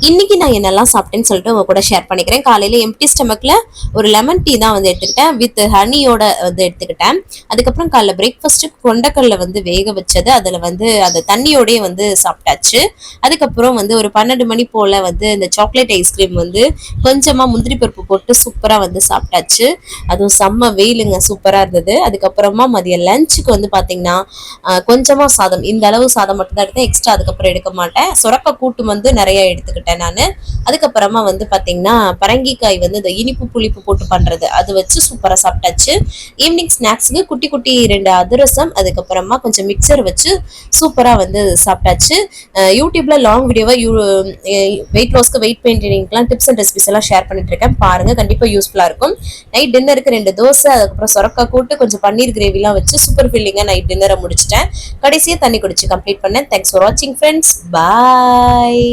இன்னைக்கு நான் என்னெல்லாம் சாப்பிட்டேன்னு சொல்லிட்டு உங்க கூட ஷேர் பண்ணிக்கிறேன். காலையில எம்டி ஸ்டமக்ல ஒரு லெமன் டீ தான் வந்து எடுத்துக்கிட்டேன். வித் ஹனியோட வந்து எடுத்துக்கிட்டேன். அதுக்கப்புறம் காலைல பிரேக்ஃபாஸ்ட் கொண்டக்கடலை வந்து வேக வச்சது, அதுல வந்து அந்த தண்ணியோடய வந்து சாப்பிட்டாச்சு. அதுக்கப்புறம் வந்து ஒரு 12 மணி போல வந்து இந்த சாக்லேட் ஐஸ்கிரீம் வந்து கொஞ்சமா முந்திரி பருப்பு போட்டு சூப்பரா வந்து சாப்பிட்டாச்சு. அதுவும் செம்ம வெயிலுங்க, சூப்பரா இருந்தது. அதுக்கப்புறமா மதியம் லஞ்சுக்கு வந்து பாத்தீங்கன்னா கொஞ்சமா சாதம், இந்த அளவு சாதம் மட்டும் தான் எடுத்தேன். எக்ஸ்ட்ரா அதுக்கப்புறம் எடுக்க மாட்டேன். சுரக்க கூட்டு வந்து நிறைய எடுத்துக்கிட்டேன் நான். அதுக்கப்புறமா வந்து பாத்தீங்கன்னா பரங்கிக்காய் வந்து இந்த இனிப்பு புளிப்பு போட்டு பண்றது அது வச்சு சூப்பரா சாப்பிட்டாச்சு. ஈவினிங் ஸ்நாக்ஸ்க்கு குட்டி குட்டி 2 அதிரசம், அதுக்கப்புறமா கொஞ்சம் மிக்சர் வச்சு சூப்பரா வந்து சாப்பிட்டாச்சு. யூடியூப்ல லாங் வீடியோவா வெயிட் லாஸ்க்கு வெயிட் மெயின்டைனிங்லாம் டிப்ஸ் அண்ட் ரெசிபிஸ் எல்லாம் ஷேர் பண்ணிட்டு இருக்கேன், பாருங்க, கண்டிப்பா யூஸ்ஃபுல்லா இருக்கும். நைட் டின்னருக்கு 2 தோசை, அதுக்கப்புறம் சொரக்கா கூட்டு, கொஞ்சம் பன்னீர் கிரேவிலாம் வச்சு சூப்பர் ஃபீலிங்கா நைட் டின்னரை முடிச்சிட்டேன். கடைசியா தண்ணி குடிச்சு கம்ப்ளீட் பண்ணேன். தேங்க்ஸ் ஃபார் வாட்சிங் ஃப்ரெண்ட்ஸ், பாய்.